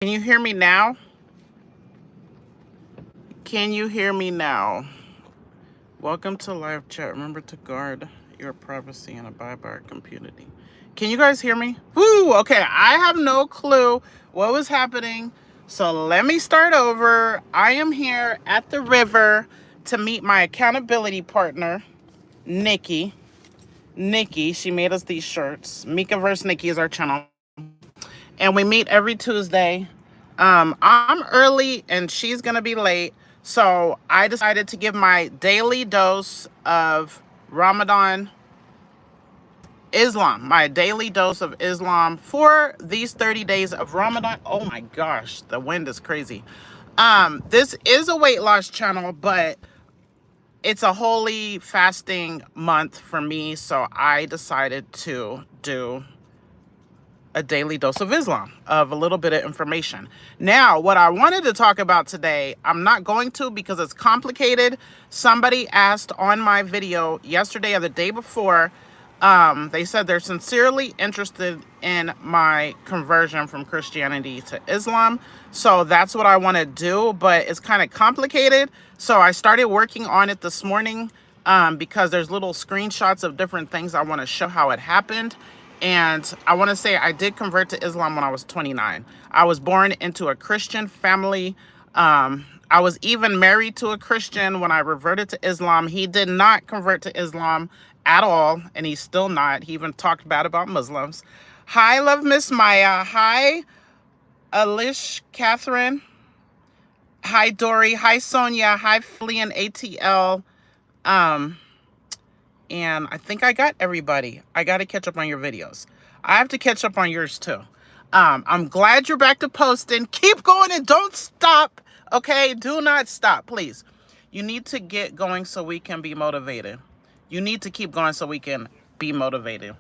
Can you hear me now? Can you hear me now? Welcome to live chat. Remember to guard your privacy and abide by our community. Can you guys hear me? Woo! Okay, I have no clue what was happening. So let me start over. I am here at the river to meet my accountability partner, Nikki. Nikki, she made us these shirts. Mieka vs. Nikki is our channel. And we meet every Tuesday. I'm early and she's gonna be late. So I decided to give my daily dose of Ramadan Islam, my daily dose of Islam for these 30 days of Ramadan. Oh my gosh, the wind is crazy. This is a weight loss channel, but it's a holy fasting month for me. So I decided to do a daily dose of Islam, of a little bit of information. Now, what I wanted to talk about today, I'm not going to because it's complicated. Somebody asked on my video yesterday or the day before, they said they're sincerely interested in my conversion from Christianity to Islam. So that's what I want to do, but it's kind of complicated. So I started working on it this morning because there's little screenshots of different things I want to show how it happened. And I want to say I did convert to Islam when I was 29. I was born into a Christian family. I was even married to a Christian when I reverted to Islam. He did not convert to Islam at all, and he's still not. He even talked bad about Muslims. Hi, Love Miss Maya. Hi, Alish Catherine. Hi, Dory. Hi, Sonia. Hi, Philly and ATL. And I think I got everybody. I got to catch up on your videos. I have to catch up on yours too. I'm glad you're back to posting. Keep going and don't stop. Okay? Do not stop, please. You need to get going so we can be motivated. You need to keep going so we can be motivated.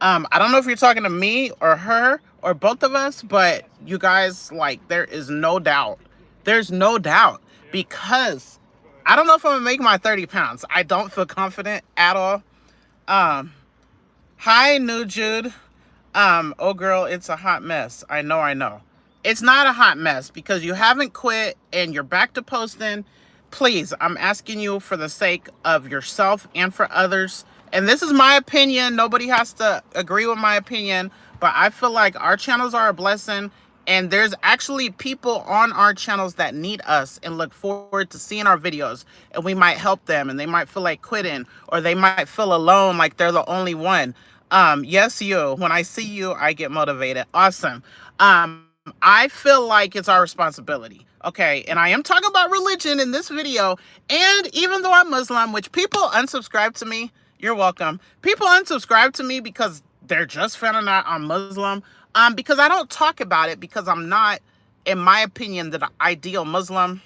I don't know if you're talking to me or her or both of us, but you guys, like, there is no doubt. There's no doubt because I don't know if I'm gonna make my 30 pounds. I don't feel confident at all. Hi, New Jude. Oh girl, it's a hot mess. I know. It's not a hot mess because you haven't quit and you're back to posting. Please, I'm asking you for the sake of yourself and for others. And this is my opinion. Nobody has to agree with my opinion, but I feel like our channels are a blessing. And there's actually people on our channels that need us and look forward to seeing our videos. And we might help them and they might feel like quitting or they might feel alone like they're the only one. Yes, you. When I see you, I get motivated. Awesome. I feel like it's our responsibility. Okay. And I am talking about religion in this video. And even though I'm Muslim, which people unsubscribe to me, you're welcome. People unsubscribe to me because they're just finding out I'm Muslim. Because I don't talk about it because I'm not, in my opinion, the ideal Muslim.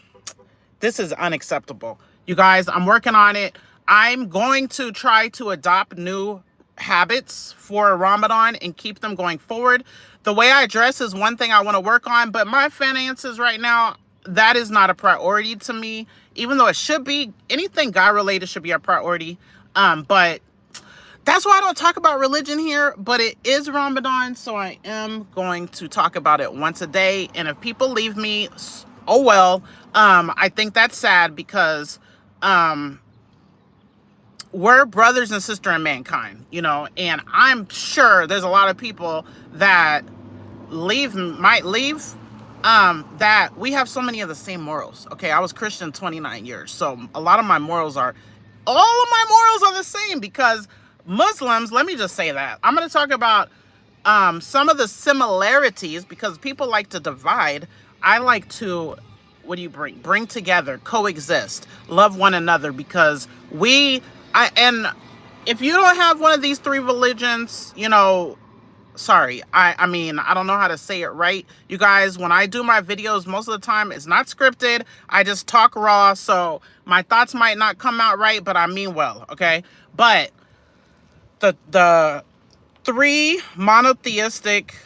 This is unacceptable. You guys, I'm working on it. I'm going to try to adopt new habits for Ramadan and keep them going forward. The way I dress is one thing I want to work on, but my finances right now, that is not a priority to me, even though it should be. Anything God-related should be a priority. But that's why I don't talk about religion here, but it is Ramadan, so I am going to talk about it once a day. And if people leave me, oh well. I think that's sad because we're brothers and sisters in mankind, you know, and I'm sure there's a lot of people that might leave, that we have so many of the same morals. Okay, I was Christian 29 years, so a lot of my morals are, all of my morals are the same because Muslims, let me just say that. I'm going to talk about some of the similarities because people like to divide. I like to, what do you bring? Bring together, coexist, love one another because and if you don't have one of these three religions, you know, sorry. I mean, I don't know how to say it right. You guys, when I do my videos, most of the time it's not scripted. I just talk raw. So my thoughts might not come out right, but I mean well. Okay. But the three monotheistic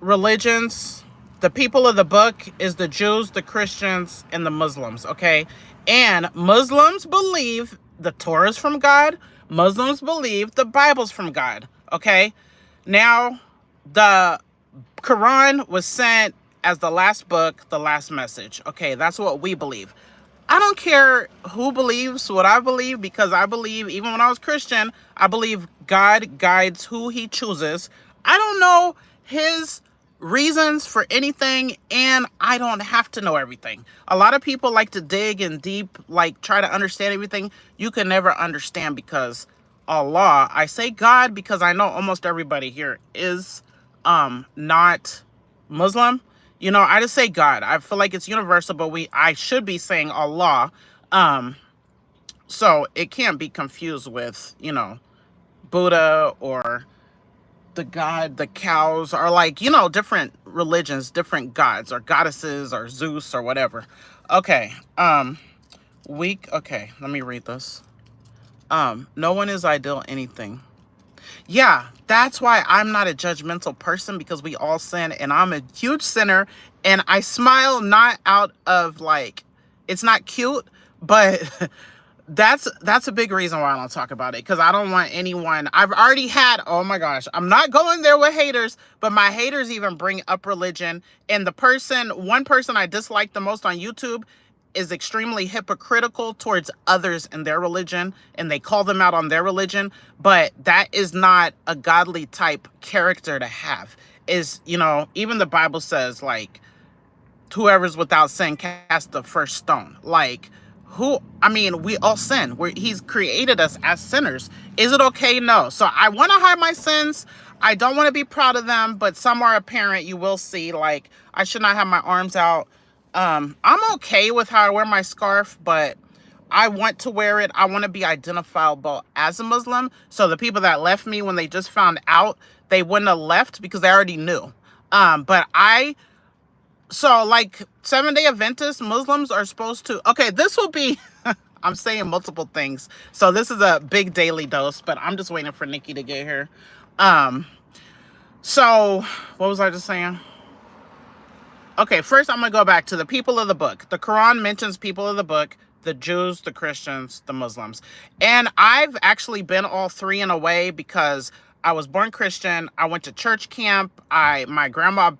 religions, the people of the book is the Jews, the Christians, and the Muslims, okay? And Muslims believe the Torah is from God. Muslims believe the Bible's from God, okay? Now, the Quran was sent as the last book, the last message. Okay, that's what we believe. I don't care who believes what I believe, because I believe, even when I was Christian, I believe God guides who he chooses. I don't know his reasons for anything, and I don't have to know everything. A lot of people like to dig and deep, like try to understand everything. You can never understand, because Allah, I say God because I know almost everybody here is not Muslim. You know, I just say God. I feel like it's universal, but I should be saying Allah. Um, so it can't be confused with, you know, Buddha or the God, the cows, or like, you know, different religions, different gods or goddesses or Zeus or whatever. Okay. Okay, let me read this. No one is ideal anything. Yeah, that's why I'm not a judgmental person, because we all sin, and I'm a huge sinner, and I smile not out of like, it's not cute, but that's a big reason why I don't talk about it, because I don't want anyone. I've already had, oh my gosh, I'm not going there with haters, but my haters even bring up religion, and one person I dislike the most on YouTube is extremely hypocritical towards others and their religion, and they call them out on their religion, but that is not a godly type character to have. Is, you know, even the Bible says, like, whoever's without sin cast the first stone. Like, I mean, we all sin. He's created us as sinners. Is it okay? No. So I want to hide my sins. I don't want to be proud of them, but some are apparent. You will see, like, I should not have my arms out. I'm okay with how I wear my scarf, but I want to wear it. I want to be identifiable as a Muslim. So the people that left me when they just found out, they wouldn't have left because they already knew. So like Seventh-day Adventist Muslims are supposed to, okay, this will be, I'm saying multiple things. So this is a big daily dose, but I'm just waiting for Nikki to get here. So what was I just saying? Okay, first I'm going to go back to the people of the book. The Quran mentions people of the book, the Jews, the Christians, the Muslims. And I've actually been all three in a way, because I was born Christian. I went to church camp. My grandma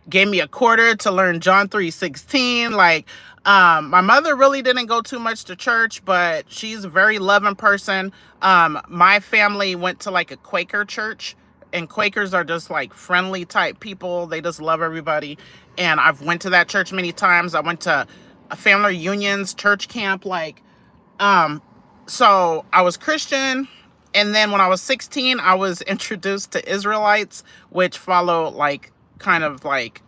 gave me a quarter to learn John 3:16. Like, my mother really didn't go too much to church, but she's a very loving person. My family went to like a Quaker church, and Quakers are just like friendly type people. They just love everybody. And I've went to that church many times. I went to family reunions, church camp, like, so I was Christian. And then when I was 16, I was introduced to Israelites, which follow like, kind of like,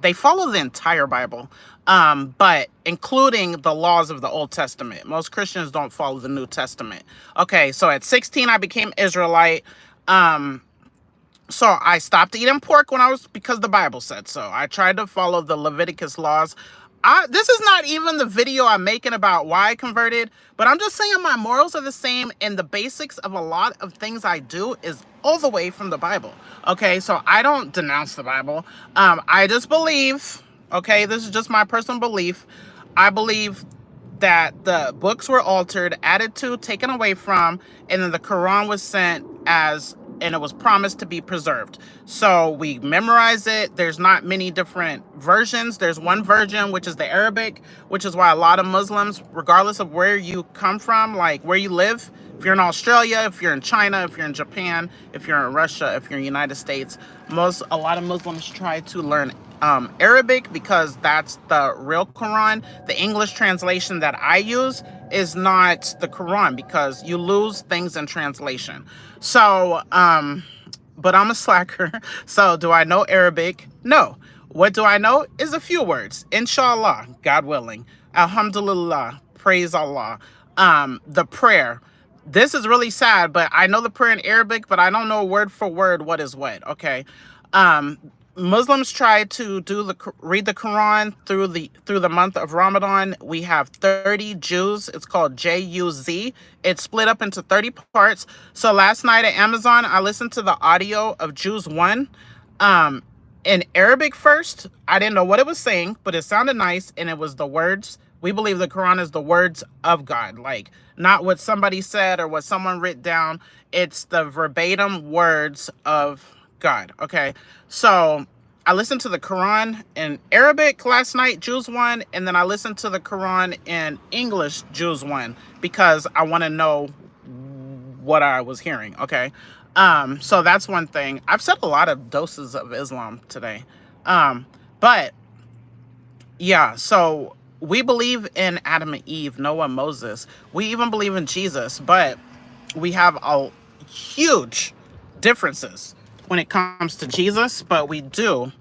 they follow the entire Bible, but including the laws of the Old Testament. Most Christians don't follow the New Testament. Okay, so at 16, I became Israelite. So I stopped eating pork because the Bible said so. I tried to follow the Leviticus laws. This is not even the video I'm making about why I converted, but I'm just saying my morals are the same, and the basics of a lot of things I do is all the way from the Bible. Okay, so I don't denounce the Bible. I just believe, okay, this is just my personal belief. I believe that the books were altered, added to, taken away from, and then the Quran was sent and it was promised to be preserved. So we memorize it. There's not many different versions. There's one version, which is the Arabic, which is why a lot of Muslims, regardless of where you come from, like where you live, if you're in Australia, if you're in China, if you're in Japan, if you're in Russia, if you're in the United States, a lot of Muslims try to learn Arabic, because that's the real Quran. The English translation that I use is not the Quran, because you lose things in translation. So, but I'm a slacker. So do I know Arabic? No. What do I know is a few words. Inshallah, God willing. Alhamdulillah, praise Allah. The prayer. This is really sad, but I know the prayer in Arabic, but I don't know word for word what is what. Okay. Muslims try to read the Quran through the month of Ramadan. We have 30 Jews. It's called Juz. It's split up into 30 parts. So last night at Amazon, I listened to the audio of Juz 1 in Arabic first. I didn't know what it was saying, but it sounded nice, and it was the words. We believe the Quran is the words of God, like not what somebody said or what someone wrote down. It's the verbatim words of God. Okay, so I listened to the Quran in Arabic last night, Juz 1, and then I listened to the Quran in English, Juz 1, because I want to know what I was hearing, okay? So that's one thing. I've said a lot of doses of Islam today. But yeah, so we believe in Adam and Eve, Noah, Moses. We even believe in Jesus, but we have a huge differences when it comes to Jesus, but we do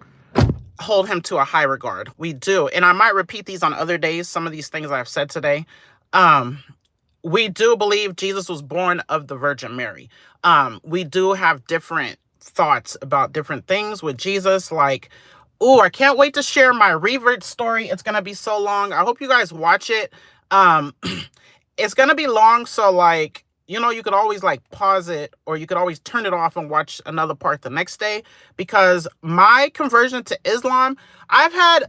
hold him to a high regard. We do. And I might repeat these on other days, some of these things I've said today. We do believe Jesus was born of the Virgin Mary. We do have different thoughts about different things with Jesus. Like, oh, I can't wait to share my revert story. It's going to be so long. I hope you guys watch it. It's going to be long. So like, you know, you could always like pause it, or you could always turn it off and watch another part the next day, because my conversion to Islam, I've had,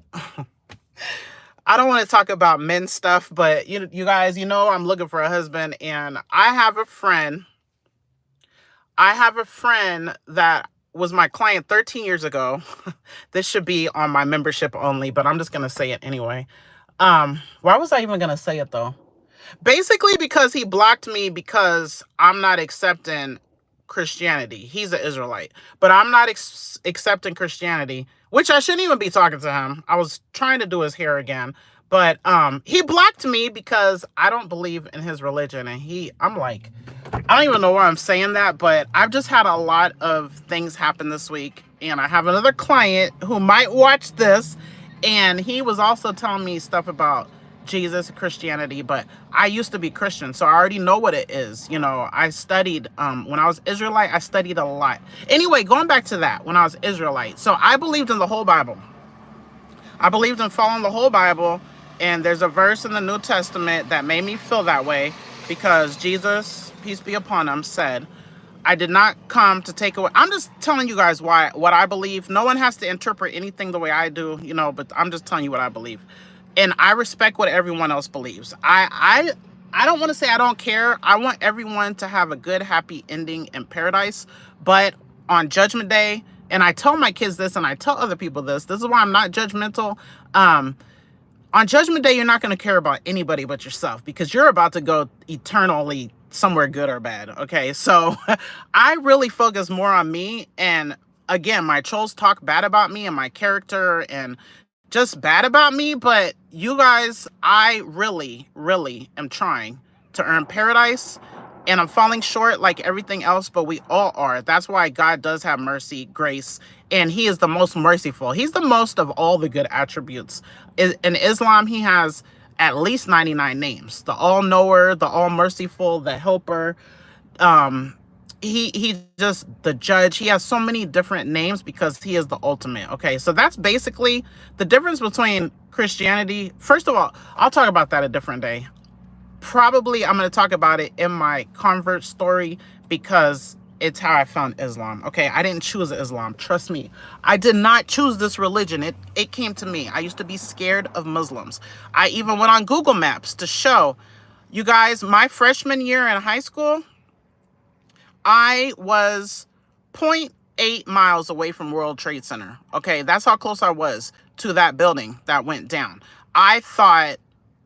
I don't want to talk about men stuff, but you guys, you know, I'm looking for a husband, and I have a friend that was my client 13 years ago. This should be on my membership only, but I'm just going to say it anyway. Why was I even going to say it though? Basically because he blocked me because I'm not accepting Christianity. He's an Israelite, but I'm not accepting Christianity, which I shouldn't even be talking to him. I was trying to do his hair again, but he blocked me because I don't believe in his religion. And I'm like, I don't even know why I'm saying that, but I've just had a lot of things happen this week, and I have another client who might watch this, and he was also telling me stuff about Jesus, Christianity, but I used to be Christian, so I already know what it is. You know, I studied, when I was Israelite, I studied a lot. Anyway, going back to that, when I was Israelite, so I believed in the whole Bible. I believed in following the whole Bible, and there's a verse in the New Testament that made me feel that way, because Jesus, peace be upon him, said, I did not come to take away. I'm just telling you guys what I believe. No one has to interpret anything the way I do, you know, but I'm just telling you what I believe. And I respect what everyone else believes. I don't want to say I don't care. I want everyone to have a good, happy ending in paradise. But on Judgment Day, and I tell my kids this, and I tell other people this is why I'm not judgmental. On Judgment Day, you're not going to care about anybody but yourself, because you're about to go eternally somewhere good or bad. Okay, so I really focus more on me. And again, my trolls talk bad about me and my character and just bad about me, but you guys, I really, really am trying to earn paradise, and I'm falling short like everything else, but we all are. That's why God does have mercy, grace, and he is the most merciful. He's the most of all the good attributes. In Islam, he has at least 99 names: the all-knower, the all-merciful, the helper, he just the judge. He has so many different names because he is the ultimate. Okay, so that's basically the difference between Christianity. First of all, I'll talk about that a different day. Probably I'm going to talk about it in my convert story, because it's how I found Islam. Okay, I didn't choose Islam. Trust me, I did not choose this religion. It came to me. I used to be scared of Muslims. I even went on Google Maps to show you guys my freshman year in high school. I was 0.8 miles away from World Trade Center. Okay, that's how close I was to that building that went down. I thought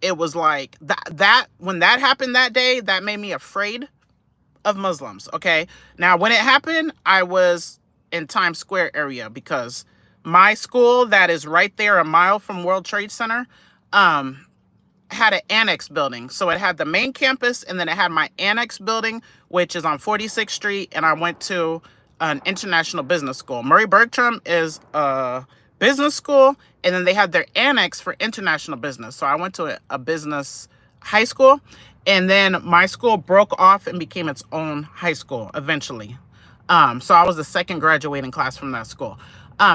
it was like that when that happened that day, that made me afraid of Muslims. Okay, now when it happened, I was in Times Square area, because my school that is right there a mile from World Trade Center had an annex building. So it had the main campus, and then it had my annex building, which is on 46th Street. And I went to an international business school. Murray Bergstrom is a business school, and then they had their annex for international business. So I went to a business high school, and then my school broke off and became its own high school eventually. So I was the second graduating class from that school.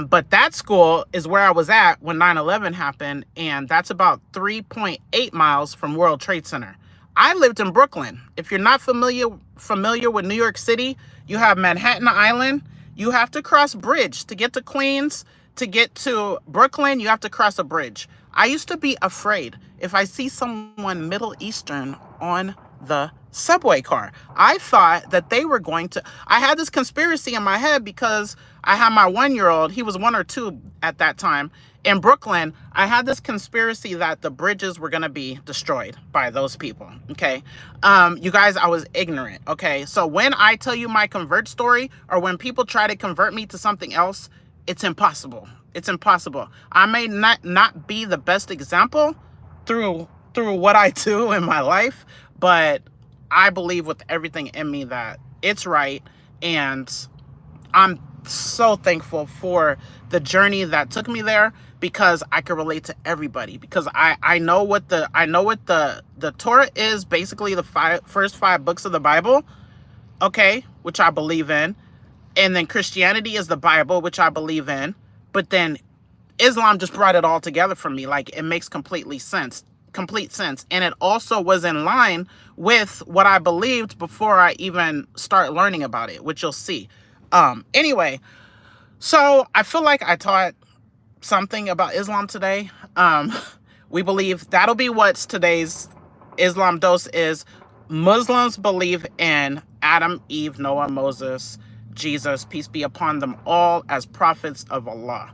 But that school is where I was at when 9/11 happened, and that's about 3.8 miles from World Trade Center. I lived in Brooklyn. If you're not familiar with New York City, you have Manhattan Island. You have to cross a bridge to get to Queens. To get to Brooklyn, you have to cross a bridge. I used to be afraid if I see someone Middle Eastern on the subway car. I thought that they were going to, I had this conspiracy in my head because I had my 1-year-old, he was 1 or 2 at that time, in Brooklyn. I had this conspiracy that the bridges were going to be destroyed by those people. Okay. You guys, I was ignorant. Okay. So when I tell you my convert story, or when people try to convert me to something else, it's impossible. It's impossible. I may not be the best example through what I do in my life, but I believe with everything in me that it's right. And I'm so thankful for the journey that took me there, because I can relate to everybody, because I know what the Torah is, basically the first 5 books of the Bible, okay, which I believe in. And then Christianity is the Bible, which I believe in. But then Islam just brought it all together for me. Like, it makes complete sense. And it also was in line with what I believed before I even start learning about it, which you'll see. Anyway, so I feel like I taught something about Islam today. We believe that'll be what's today's Islam dose is. Muslims believe in Adam, Eve, Noah, Moses, Jesus, peace be upon them all, as prophets of Allah,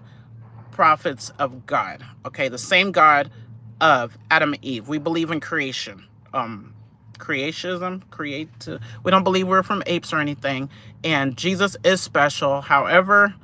prophets of God. Okay, the same God of Adam and Eve. We believe in creation. Creationism, we don't believe we're from apes or anything. And Jesus is special. However,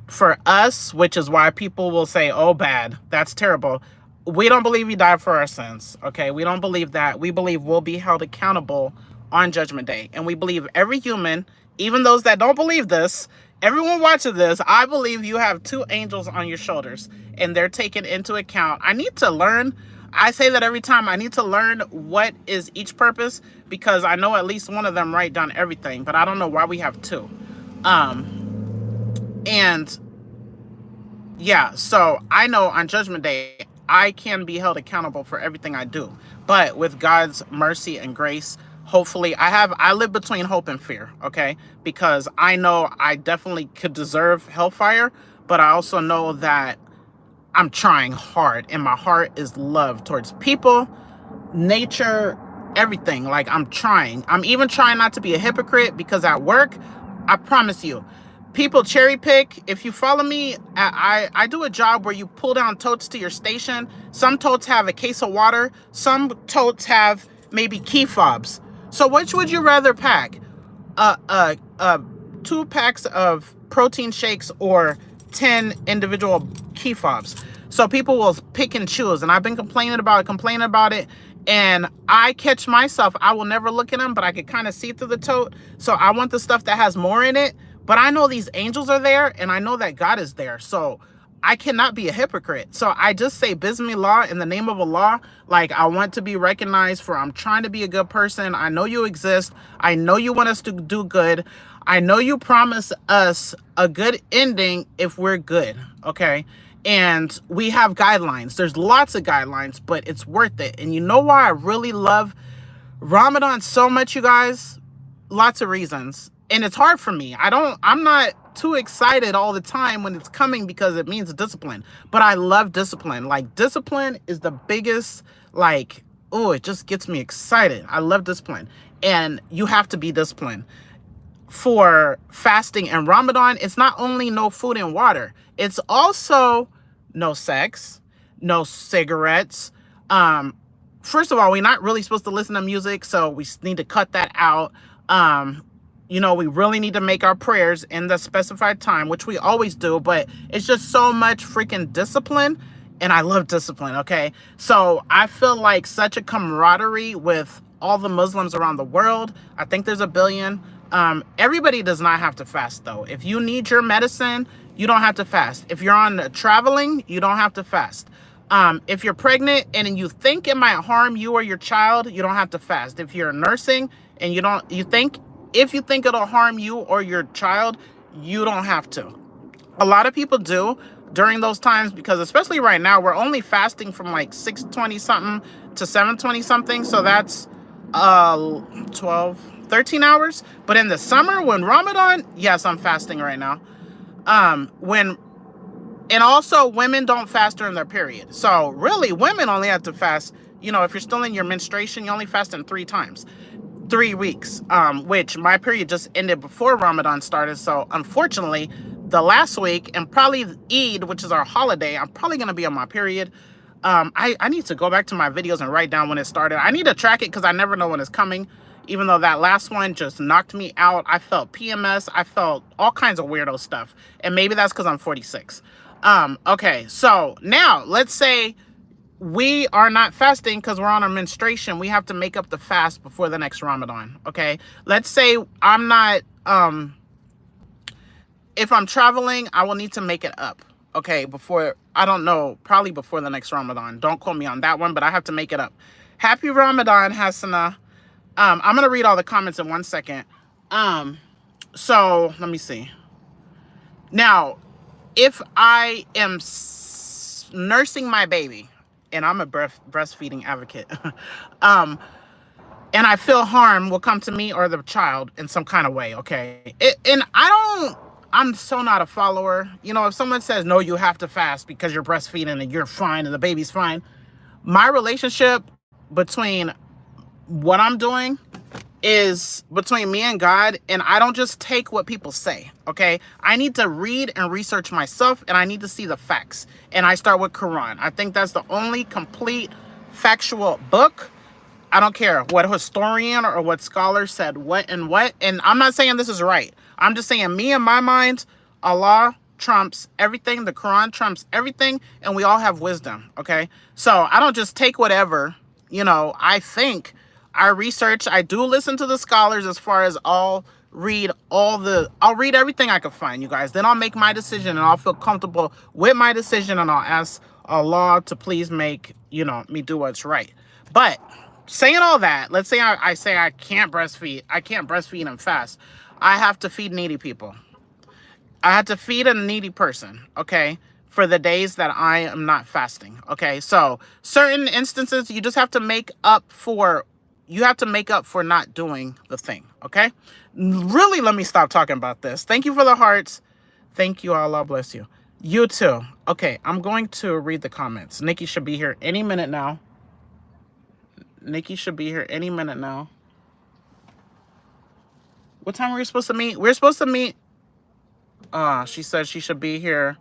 for us, which is why people will say, oh, bad, that's terrible, we don't believe he died for our sins. Okay, we don't believe that. We believe we'll be held accountable on Judgment Day. And we believe every human, even those that don't believe this, everyone watching this, I believe you have 2 angels on your shoulders, and they're taken into account. I need to learn. I say that every time. I need to learn what is each purpose, because I know at least one of them write down everything, but I don't know why we have 2. And yeah, so I know on Judgment Day, I can be held accountable for everything I do. But with God's mercy and grace, hopefully I live between hope and fear, okay? Because I know I definitely could deserve hellfire, but I also know that I'm trying hard, and my heart is love towards people, nature, everything. Like, I'm trying. I'm even trying not to be a hypocrite, because at work, I promise you, people cherry pick. If you follow me, I do a job where you pull down totes to your station. Some totes have a case of water. Some totes have maybe key fobs. So which would you rather pack? 2 packs of protein shakes or 10 individual key fobs? So people will pick and choose. And I've been complaining about it. And I catch myself. I will never look at them, but I could kind of see through the tote. So I want the stuff that has more in it. But I know these angels are there, and I know that God is there. So I cannot be a hypocrite. So I just say Bismillah in the name of Allah. Like, I want to be recognized for, I'm trying to be a good person. I know you exist. I know you want us to do good. I know you promise us a good ending if we're good. Okay. And we have guidelines. There's lots of guidelines, but it's worth it. And you know why I really love Ramadan so much, you guys? Lots of reasons. And it's hard for me. I'm not too excited all the time when it's coming, because it means discipline. But I love discipline. Like, discipline is the biggest, like, oh, it just gets me excited. I love discipline. And you have to be disciplined. For fasting and Ramadan, it's not only no food and water. It's also no sex, no cigarettes. First of all, we're not really supposed to listen to music, so we need to cut that out. You know, we really need to make our prayers in the specified time, which we always do, but it's just so much freaking discipline, and I love discipline, okay? So I feel like such a camaraderie with all the Muslims around the world. I think there's 1 billion. Everybody does not have to fast, though. If you need your medicine, you don't have to fast. If you're on traveling, you don't have to fast. If you're pregnant and you think it might harm you or your child, you don't have to fast. If you're nursing and if you think it'll harm you or your child, you don't have to. A lot of people do during those times, because especially right now, we're only fasting from like 6:20 something to 7:20 something. So that's 13 hours. But in the summer, when Ramadan, yes, I'm fasting right now. And also women don't fast during their period. So really, women only have to fast, you know, if you're still in your menstruation, you only fast in 3 times. 3 weeks, which my period just ended before Ramadan started. So unfortunately, the last week and probably Eid, which is our holiday, I'm probably going to be on my period. I need to go back to my videos and write down when it started. I need to track it because I never know when it's coming. Even though that last one just knocked me out. I felt PMS. I felt all kinds of weirdo stuff. And maybe that's because I'm 46. Okay, so now let's say we are not fasting because we're on our menstruation. We have to make up the fast before the next Ramadan. Okay, let's say I'm not, if I'm traveling, I will need to make it up. Okay, before, I don't know, probably before the next Ramadan. Don't quote me on that one, but I have to make it up. Happy Ramadan, Hassana. I'm going to read all the comments in 1 second. So let me see. Now, if I am nursing my baby, and I'm a breastfeeding advocate, and I feel harm will come to me or the child in some kind of way, okay? I'm so not a follower. You know, if someone says, no, you have to fast because you're breastfeeding and you're fine and the baby's fine, my relationship between what I'm doing is between me and God, and I don't just take what people say, okay? I need to read and research myself, and I need to see the facts. And I start with Quran. I think that's the only complete factual book. I don't care what historian or what scholar said what. And I'm not saying this is right. I'm just saying, me in my mind, Allah trumps everything. The Quran trumps everything, and we all have wisdom, okay? So I don't just take whatever, you know, I think. I research, I do listen to the scholars as far as I'll read everything I can find, you guys. Then I'll make my decision and I'll feel comfortable with my decision, and I'll ask Allah to please make, you know, me do what's right. But saying all that, let's say I say I can't breastfeed and fast. I have to feed needy people. I have to feed a needy person, okay, for the days that I am not fasting, okay? So certain instances, you just have to make up for not doing the thing, okay? Really, let me stop talking about this. Thank you for the hearts. Thank you. Allah bless you. You too. Okay, I'm going to read the comments. Nikki should be here any minute now. Nikki should be here any minute now. What time were we supposed to meet? We're supposed to meet. She said she should be here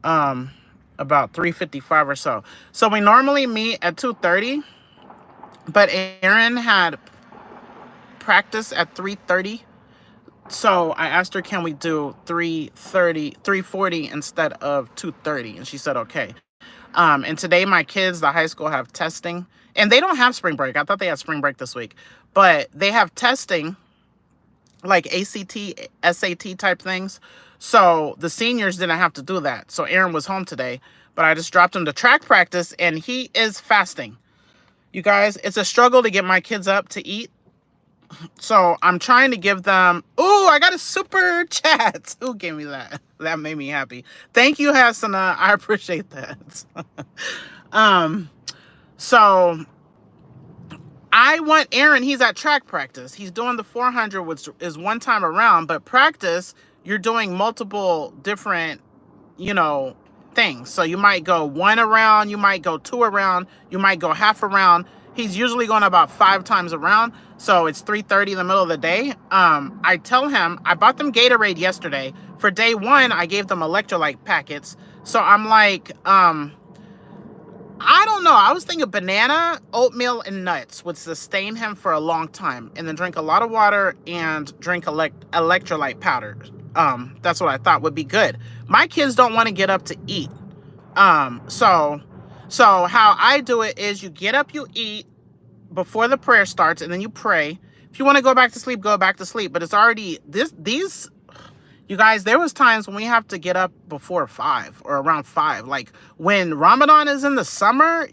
about 3:55 or so. So we normally meet at 2:30. But Erin had practice at 3:30. So I asked her, can we do 3:40 instead of 2:30? And she said, okay. And today my kids, the high school, have testing. And they don't have spring break. I thought they had spring break this week. But they have testing, like ACT, SAT type things. So the seniors didn't have to do that. So Erin was home today. But I just dropped him to track practice, and he is fasting. You guys, it's a struggle to get my kids up to eat. So I'm trying to give them... Ooh, I got a super chat. Who gave me that? That made me happy. Thank you, Hassana. I appreciate that. So I want Aaron, he's at track practice. He's doing the 400, which is one time around. But practice, you're doing multiple different, you know, things. So you might go 1 around, you might go 2 around, you might go half around. He's usually going about 5 times around. So it's 3:30 in the middle of the day. I tell him, I bought them Gatorade yesterday. For day 1, I gave them electrolyte packets. So I'm like, I don't know. I was thinking banana, oatmeal, and nuts would sustain him for a long time. And then drink a lot of water and drink electrolyte powder. That's what I thought would be good. My kids don't want to get up to eat. So how I do it is you get up, you eat before the prayer starts, and then you pray. If you want to go back to sleep, go back to sleep. But it's already, you guys, there was times when we have to get up before 5 or around 5. Like when Ramadan is in the summer,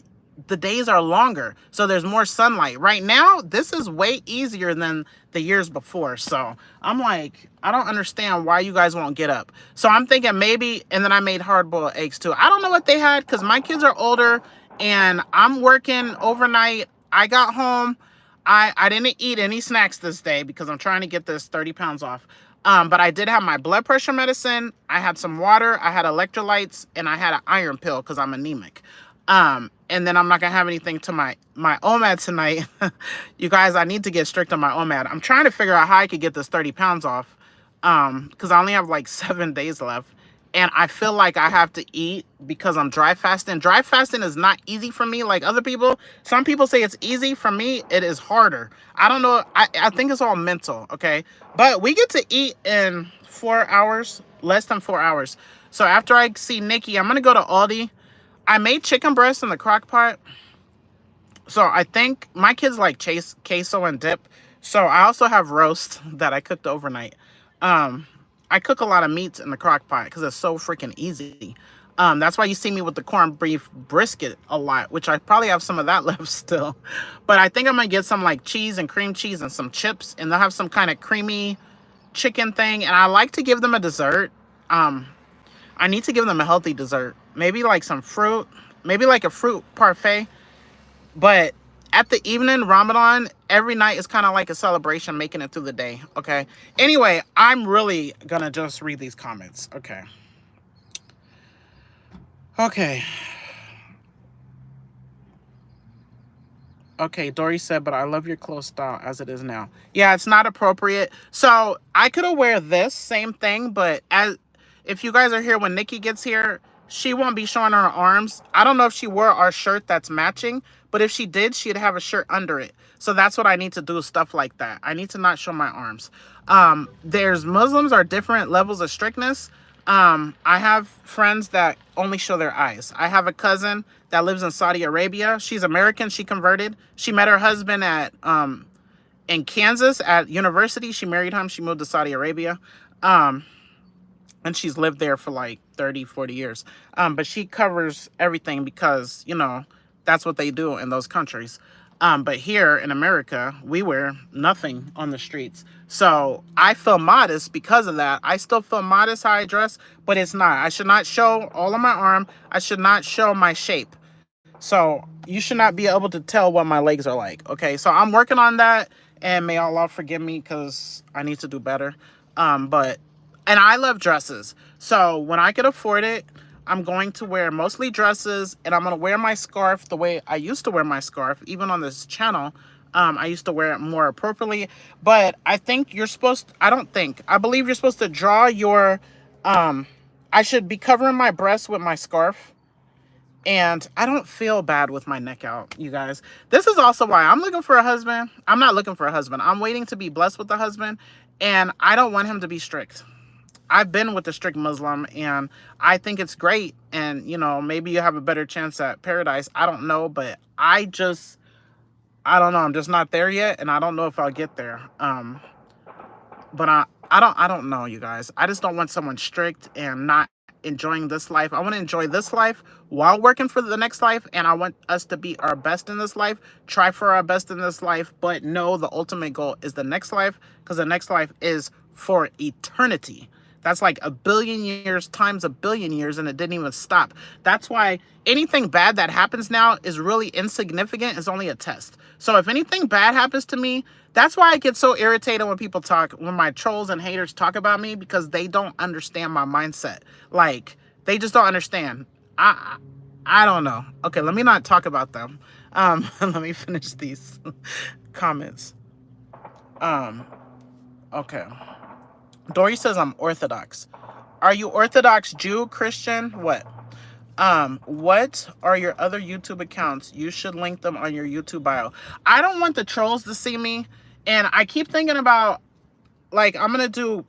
the days are longer. So there's more sunlight. Right now, this is way easier than the years before. So I'm like, I don't understand why you guys won't get up. So I'm thinking maybe, and then I made hard-boiled eggs too. I don't know what they had because my kids are older and I'm working overnight. I got home. I didn't eat any snacks this day because I'm trying to get this 30 pounds off. But I did have my blood pressure medicine. I had some water. I had electrolytes, and I had an iron pill because I'm anemic. And then I'm not gonna have anything to my OMAD tonight. You guys, I need to get strict on my OMAD. I'm trying to figure out how I could get this 30 pounds off. Because I only have like 7 days left. And I feel like I have to eat because I'm dry fasting. Dry fasting is not easy for me like other people. Some people say it's easy. For me, it is harder. I don't know. I think it's all mental, okay? But we get to eat in 4 hours, less than 4 hours. So after I see Nikki, I'm going to go to Aldi. I made chicken breast in the crock pot. So I think my kids like queso and dip. So I also have roast that I cooked overnight. I cook a lot of meats in the crock pot because it's so freaking easy. That's why you see me with the corned beef brisket a lot, which I probably have some of that left still. But I think I'm going to get some like cheese and cream cheese and some chips. And they'll have some kind of creamy chicken thing. And I like to give them a dessert. I need to give them a healthy dessert. Maybe like some fruit. Maybe like a fruit parfait. But at the evening, Ramadan, every night is kind of like a celebration, making it through the day, okay? Anyway, I'm really going to just read these comments, okay? Okay. Okay, Dory said, but I love your clothes style as it is now. Yeah, it's not appropriate. So I could have wear this same thing, but if you guys are here when Nikki gets here, she won't be showing her arms. I don't know if she wore our shirt that's matching, but if she did, she'd have a shirt under it. So that's what I need to do, stuff like that. I need to not show my arms. There's Muslims are different levels of strictness. I have friends that only show their eyes. I have a cousin that lives in Saudi Arabia. She's American. She converted. She met her husband at in Kansas at university. She married him. She moved to Saudi Arabia. And she's lived there for like 30, 40 years. But she covers everything because, you know, that's what they do in those countries. But here in America, we wear nothing on the streets. So I feel modest because of that. I still feel modest how I dress, but it's not. I should not show all of my arm. I should not show my shape. So you should not be able to tell what my legs are like. Okay, so I'm working on that. And may Allah forgive me because I need to do better. And I love dresses. So when I can afford it, I'm going to wear mostly dresses, and I'm going to wear my scarf the way I used to wear my scarf, even on this channel. I used to wear it more appropriately, but I think you're supposed to, I believe you're supposed to draw your, I should be covering my breasts with my scarf. And I don't feel bad with my neck out, you guys. This is also why I'm looking for a husband. I'm not looking for a husband. I'm waiting to be blessed with a husband, and I don't want him to be strict. I've been with a strict Muslim, and I think it's great. And, you know, maybe you have a better chance at paradise. I don't know, but I don't know. I'm just not there yet, and I don't know if I'll get there. But I don't know, you guys. I just don't want someone strict and not enjoying this life. I want to enjoy this life while working for the next life, and I want us to be our best in this life, try for our best in this life, but know the ultimate goal is the next life, because the next life is for eternity. That's like a billion years times a billion years, and it didn't even stop. That's why anything bad that happens now is really insignificant. It's only a test. So if anything bad happens to me, that's why I get so irritated when people talk, when my trolls and haters talk about me, because they don't understand my mindset. Like, they just don't understand. I don't know. Okay, let me not talk about them. Let me finish these comments. Okay. Dory says I'm Orthodox. Are you Orthodox Jew, Christian? What? What are your other YouTube accounts? You should link them on your YouTube bio. I don't want the trolls to see me. And I keep thinking about, like, I'm gonna do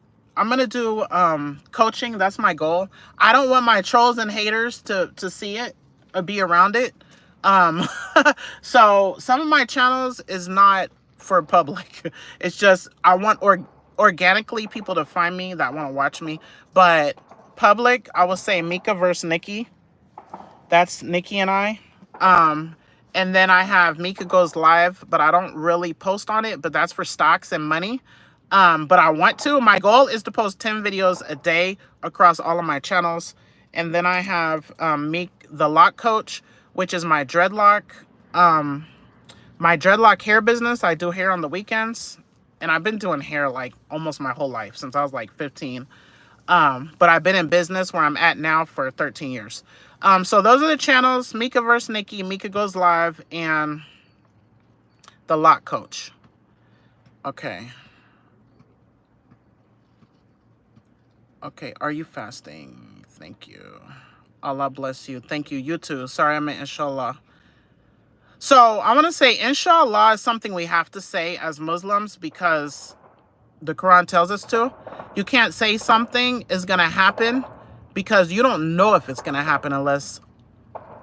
coaching. That's my goal. I don't want my trolls and haters to see it or be around it. So some of my channels is not for public. It's just, I want organically people to find me that want to watch me. But public, I will say Mieka versus Nikki. That's Nikki and I. And then I have Mieka Goes Live, but I don't really post on it, but that's for stocks and money. But I want to. My goal is to post 10 videos a day across all of my channels. And then I have Meek the Lock Coach, which is my dreadlock hair business. I do hair on the weekends. And I've been doing hair like almost my whole life, since I was like 15. But I've been in business where I'm at now for 13 years. So those are the channels: Mieka versus Nikki, Mieka Goes Live, and the Lock Coach. Okay. Okay, are you fasting? Thank you. Allah bless you. Thank you. You too. Sorry, I meant inshallah. So I want to say inshallah is something we have to say as Muslims because the Quran tells us to. You can't say something is going to happen because you don't know if it's going to happen unless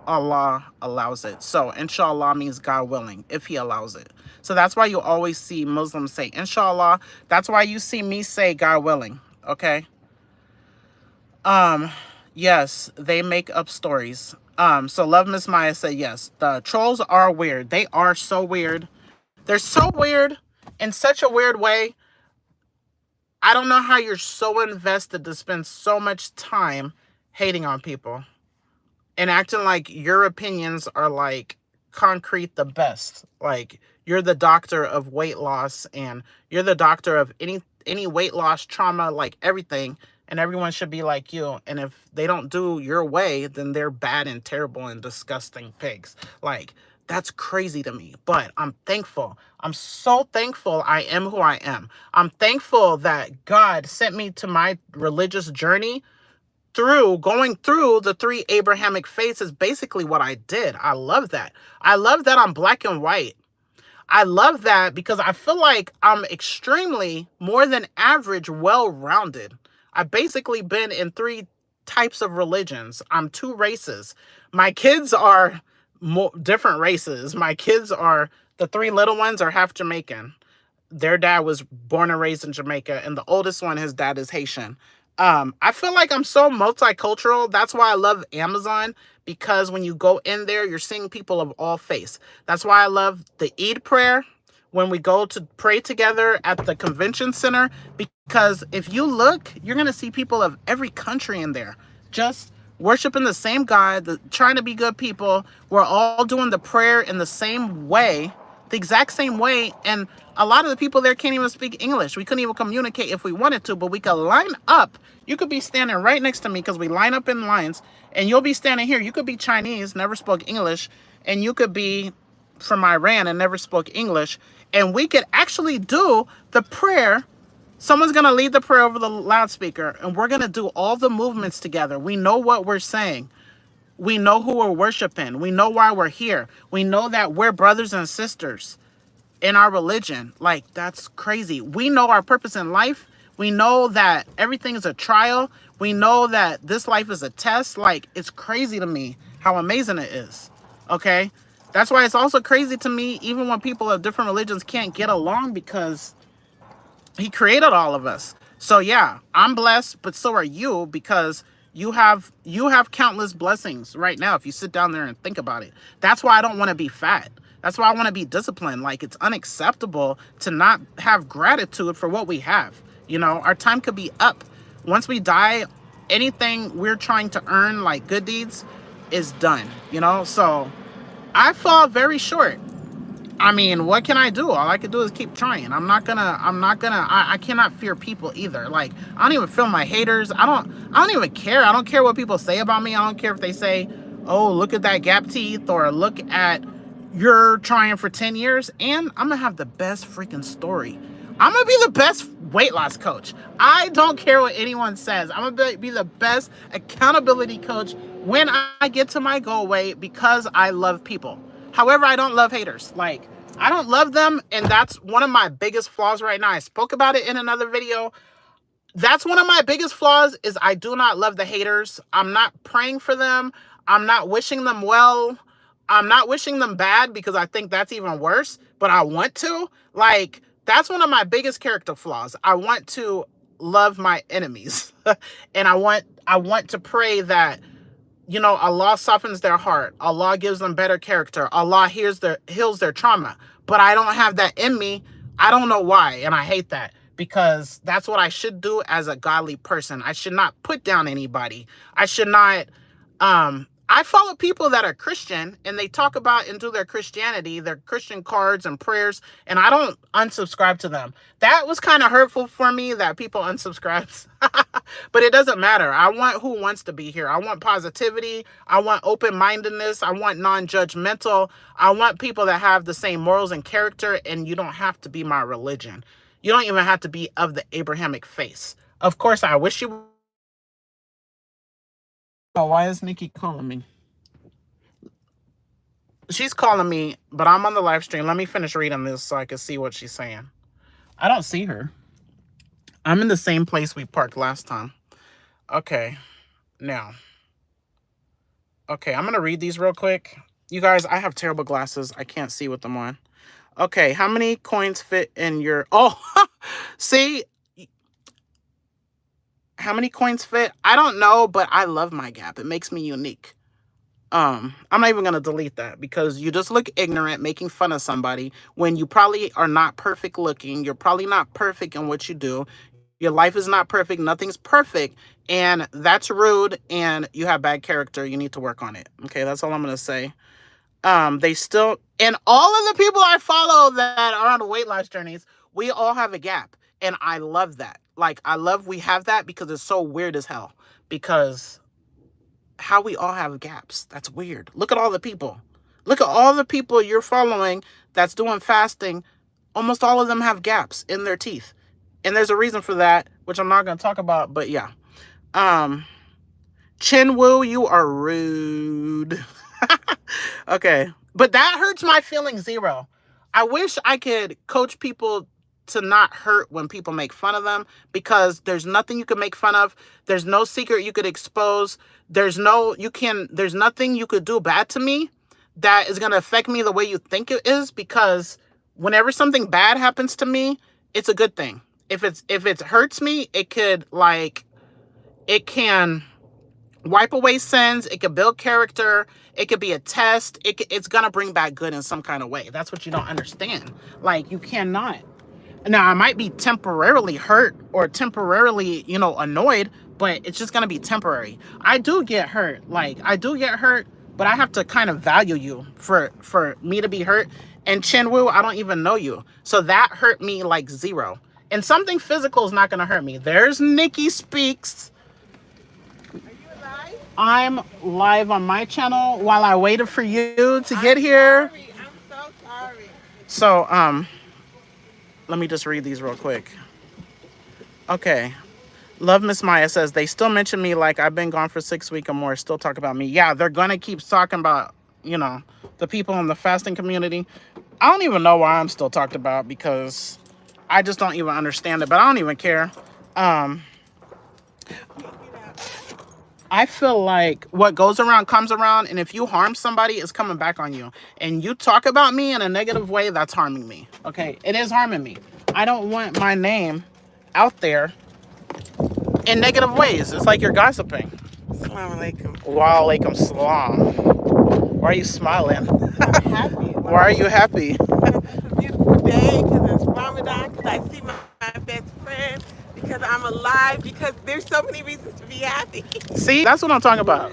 Allah allows it. So inshallah means God willing, if he allows it. So that's why you always see Muslims say inshallah. That's why you see me say God willing. Okay. Yes, they make up stories. So Love Miss Maya said yes. The trolls are weird. They are so weird. They're so weird in such a weird way. I don't know how you're so invested to spend so much time hating on people and acting like your opinions are like concrete the best. Like you're the doctor of weight loss and you're the doctor of any weight loss trauma, like everything, and everyone should be like you. And if they don't do your way, then they're bad and terrible and disgusting pigs. Like that's crazy to me, but I'm thankful. I'm so thankful I am who I am. I'm thankful that God sent me to my religious journey through going through the 3 Abrahamic faiths is basically what I did. I love that. I love that I'm black and white. I love that because I feel like I'm extremely more than average well-rounded. I've basically been in 3 types of religions. I'm 2 races. My kids are different races. My kids are, the 3 little ones are half Jamaican. Their dad was born and raised in Jamaica, and the oldest one, his dad is Haitian. I feel like I'm so multicultural. That's why I love Amazon, because when you go in there, you're seeing people of all faiths. That's why I love the Eid prayer when we go to pray together at the convention center, because if you look, you're going to see people of every country in there, just worshiping the same God, trying to be good people. We're all doing the prayer in the same way, the exact same way. And a lot of the people there can't even speak English. We couldn't even communicate if we wanted to, but we could line up. You could be standing right next to me because we line up in lines, and you'll be standing here. You could be Chinese, never spoke English, and you could be from Iran and never spoke English. And we could actually do the prayer. Someone's going to lead the prayer over the loudspeaker, and we're going to do all the movements together. We know what we're saying. We know who we're worshiping. We know why we're here. We know that we're brothers and sisters in our religion. Like, that's crazy. We know our purpose in life. We know that everything is a trial. We know that this life is a test. Like, it's crazy to me how amazing it is. Okay? That's why it's also crazy to me, even when people of different religions can't get along, because he created all of us. So yeah, I'm blessed, but so are you, because you have countless blessings right now if you sit down there and think about it. That's why I don't want to be fat. That's why I want to be disciplined. Like, it's unacceptable to not have gratitude for what we have. You know, our time could be up. Once we die, anything we're trying to earn, like good deeds, is done, you know? So I fall very short. I mean, what can I do? All I can do is keep trying. I cannot fear people either. Like, I don't even feel my haters. I don't even care. I don't care what people say about me. I don't care if they say, oh, look at that gap teeth, or look at you're trying for 10 years. And I'm going to have the best freaking story. I'm going to be the best weight loss coach. I don't care what anyone says. I'm going to be the best accountability coach when I get to my goal weight, because I love people. However, I don't love haters. Like, I don't love them, and that's one of my biggest flaws right now. I spoke about it in another video. That's one of my biggest flaws, is I do not love the haters. I'm not praying for them. I'm not wishing them well. I'm not wishing them bad, because I think that's even worse, but I want to. Like, that's one of my biggest character flaws. I want to love my enemies. And I want to pray that, you know, Allah softens their heart. Allah gives them better character. Allah heals their trauma. But I don't have that in me. I don't know why. And I hate that, because that's what I should do as a godly person. I should not put down anybody. I should not I follow people that are Christian and they talk about and do their Christianity, their Christian cards and prayers, and I don't unsubscribe to them. That was kind of hurtful for me that people unsubscribe. But it doesn't matter. I want who wants to be here. I want positivity. I want open-mindedness. I want non-judgmental. I want people that have the same morals and character, and you don't have to be my religion. You don't even have to be of the Abrahamic faith. Of course, I wish you... Oh, why is Nikki calling me? She's calling me, but I'm on the live stream. Let me finish reading this so I can see what she's saying. I don't see her. I'm in the same place we parked last time. Okay, now. Okay, I'm going to read these real quick. You guys, I have terrible glasses. I can't see with them on. Okay, how many coins fit in your... Oh, see? How many coins fit? I don't know, but I love my gap. It makes me unique. I'm not even going to delete that because you just look ignorant making fun of somebody when you probably are not perfect looking. You're probably not perfect in what you do. Your life is not perfect. Nothing's perfect. And that's rude. And you have bad character. You need to work on it. Okay, that's all I'm going to say. They still... And all of the people I follow that are on weight loss journeys, we all have a gap. And I love that. Like, I love we have that because it's so weird as hell. Because... how we all have gaps. That's weird. Look at all the people. Look at all the people you're following that's doing fasting. Almost all of them have gaps in their teeth. And there's a reason for that, which I'm not going to talk about, but yeah. Chinwoo, you are rude. Okay. But that hurts my feeling zero. I wish I could coach people to not hurt when people make fun of them, because there's nothing you can make fun of. There's no secret you could expose. There's nothing you could do bad to me that is going to affect me the way you think it is, because whenever something bad happens to me, it's a good thing. If it hurts me, it can wipe away sins. It could build character. It could be a test. It's going to bring back good in some kind of way. That's what you don't understand. Like, you cannot. Now, I might be temporarily hurt or temporarily, annoyed, but it's just going to be temporary. I do get hurt. But I have to kind of value you for me to be hurt. And Chinwoo, I don't even know you. So that hurt me like zero. And something physical is not going to hurt me. There's Nikki Speaks. Are you live? I'm live on my channel while I waited for you to get here. Sorry. I'm so sorry. So, let me just read these real quick. Okay. Love Miss Maya says, they still mention me like I've been gone for 6 weeks or more, still talk about me. Yeah, they're going to keep talking about, the people in the fasting community. I don't even know why I'm still talked about, because I just don't even understand it, but I don't even care. I feel like what goes around comes around, and if you harm somebody, it's coming back on you. And you talk about me in a negative way, that's harming me. Okay? It is harming me. I don't want my name out there in negative ways. It's like you're gossiping. Assalamu alaikum. Wa alaikum salam. Why are you smiling? I'm happy. Why are you happy? Because it's a beautiful day, because it's Ramadan, because I see my best friend, because I'm alive, because there's so many reasons to be happy. See, that's what I'm talking about.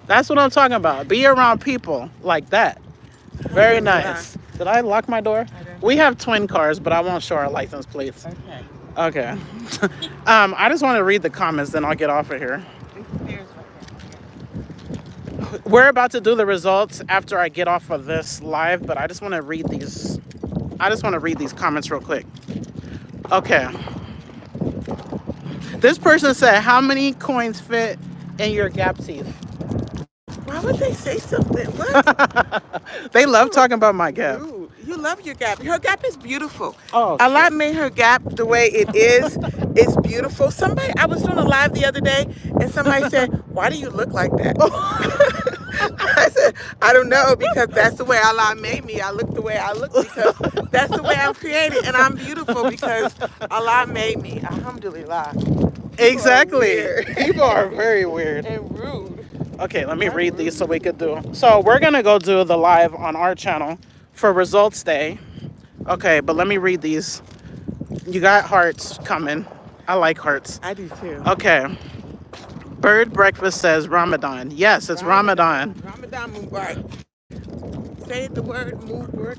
That's what I'm talking about. Be around people like that. Very nice. Did I lock my door? We have twin cars, but I won't show our license plates. Okay. I just want to read the comments, then I'll get off of here. We're about to do the results after I get off of this live, but I just want to read these. I just want to read these comments real quick. Okay. This person said, how many coins fit in your gap teeth? Why would they say something? What? They love talking about my gap. Ooh, you love your gap. Her gap is beautiful. Oh, Allah made her gap the way it is. It's beautiful. I was doing a live the other day, and somebody said, why do you look like that? I said, I don't know, because that's the way Allah made me. I look the way I look because that's the way I'm created, and I'm beautiful because Allah made me. Alhamdulillah. Exactly. People are very weird. And rude. Okay, let me read these so we could do. So we're going to go do the live on our channel for results day. Okay, but let me read these. You got hearts coming. I like hearts. I do too. Okay. Bird Breakfast says Ramadan. Yes, it's Ramadan. Ramadan Mubarak. Say it, the word Mubarak.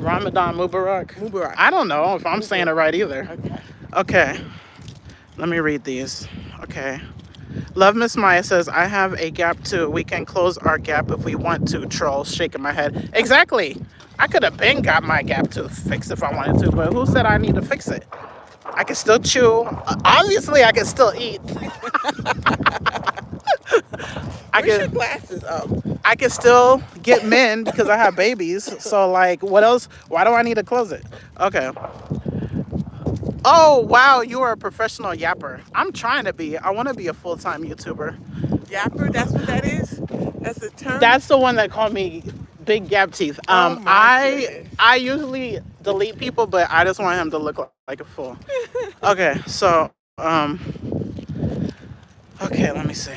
Ramadan Mubarak. Mubarak. I don't know if I'm saying it right either. Okay. Okay. Let me read these. Okay. Love Miss Maya says, I have a gap too. We can close our gap if we want to. Troll, shaking my head. Exactly. I could have been got my gap tooth fixed if I wanted to, but who said I need to fix it? I can still chew. Obviously, I can still eat. Where's your glasses? Oh. I can still get men because I have babies. So, like, what else? Why do I need to close it? Okay. Oh, wow. You are a professional yapper. I'm trying to be. I want to be a full-time YouTuber. Yapper? That's what that is? That's the term? That's the one that called me Big Gap Teeth. Oh my I usually delete people, but I just want him to look like a fool. Okay, so, okay, let me see.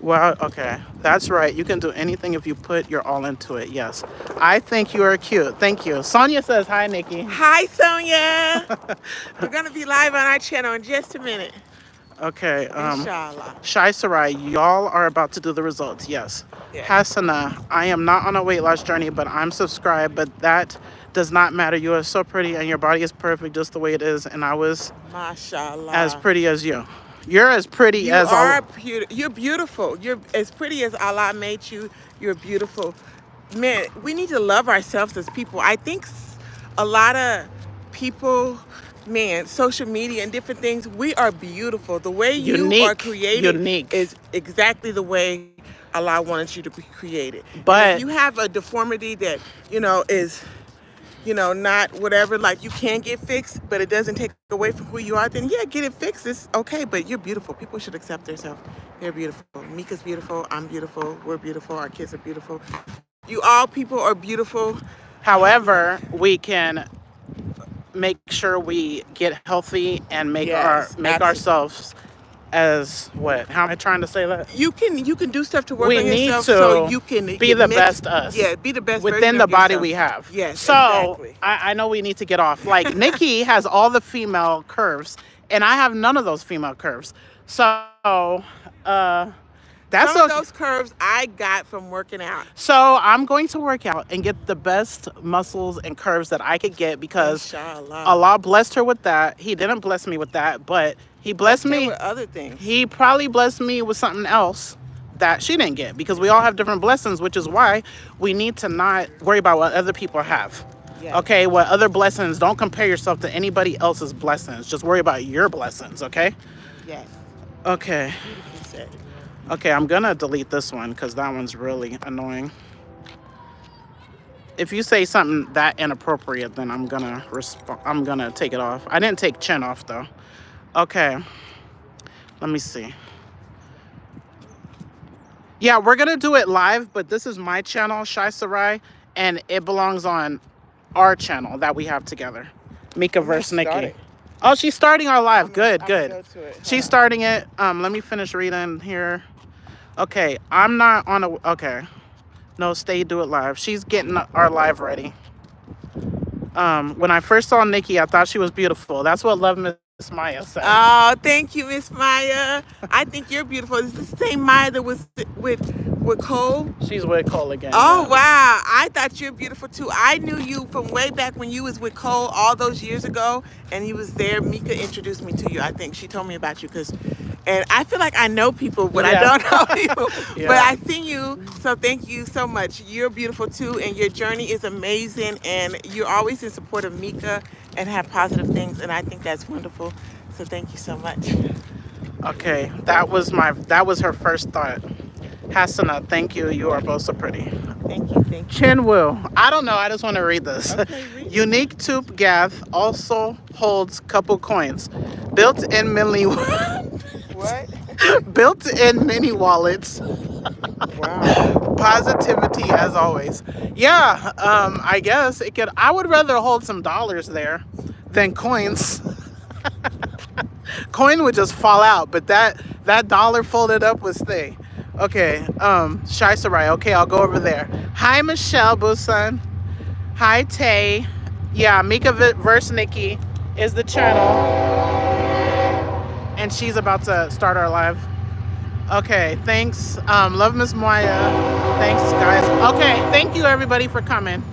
Well, okay, that's right. You can do anything if you put your all into it. Yes. I think you are cute. Thank you. Sonia says, hi, Nikki. Hi, Sonia. We're going to be live on our channel in just a minute. Okay. Inshallah. Shai Sarai, y'all are about to do the results. Yes. Yeah. Hassana, I am not on a weight loss journey, but I'm subscribed. But that does not matter. You are so pretty and your body is perfect just the way it is. And I was Mashallah. as pretty as you. You're as pretty as You're beautiful. You're as pretty as Allah made you. You're beautiful. Man, we need to love ourselves as people. I think a lot of people, man, social media and different things, we are beautiful. The way you are created is exactly the way Allah wanted you to be created. But if you have a deformity that, is, not whatever, like you can get fixed, but it doesn't take away from who you are, then yeah, get it fixed. It's okay, but you're beautiful. People should accept themselves. They're beautiful. Mieka's beautiful. I'm beautiful. We're beautiful. Our kids are beautiful. You all people are beautiful. However, we can make sure we get healthy and make ourselves as what? How am I trying to say that? You can do stuff to work on yourself so you can be the best us. Yeah, be the best within the body we have. Yes. So exactly. I know we need to get off. Like Nikki has all the female curves, and I have none of those female curves. So that's some of those curves I got from working out. So I'm going to work out and get the best muscles and curves that I could get because Inshallah. Allah blessed her with that. He didn't bless me with that, but He blessed me with other things. He probably blessed me with something else that she didn't get because we all have different blessings, which is why we need to not worry about what other people have. Yes. Okay, what other blessings? Don't compare yourself to anybody else's blessings. Just worry about your blessings, okay? Yes. Okay. Okay, I'm gonna delete this one because that one's really annoying. If you say something that inappropriate, then I'm gonna take it off. I didn't take chin off though. Okay, let me see. Yeah, we're gonna do it live, but this is my channel, Shai Sarai, and it belongs on our channel that we have together. Mieka vs. Nikki. Oh, she's starting our live. Good. She's starting it. Let me finish reading here. Okay, I'm not on a... Okay. No, stay, do it live. She's getting our live ready. When I first saw Nikki, I thought she was beautiful. That's what Love Miss Maya said. Oh, thank you, Miss Maya. I think you're beautiful. Is this the same Maya that was with Cole? She's with Cole again. Oh, yeah. Wow. I thought you were beautiful, too. I knew you from way back when you was with Cole all those years ago, and he was there. Mieka introduced me to you, I think. She told me about you and I feel like I know people, but I don't know you. Yeah. But I see you, so thank you so much. You're beautiful, too, and your journey is amazing, and you're always in support of Mieka and have positive things, and I think that's wonderful. So thank you so much. Okay, that was her first thought. Hassana, thank you. You are both so pretty. Thank you. Chinwu. I don't know. I just want to read this. Okay, read Unique Tube Gath also holds couple coins. Built-in mini... What? Built-in mini wallets. Wow. Positivity as always. Yeah, I guess it could... I would rather hold some dollars there than coins. Coin would just fall out, but that dollar folded up would stay. Okay, Shai Sarai. Okay, I'll go over there. Hi, Michelle Busan. Hi, Tay. Yeah, Mieka vs. Nikki is the channel. and she's about to start our live. Okay, thanks. Love Miss Moya. Thanks, guys. Okay, thank you everybody for coming.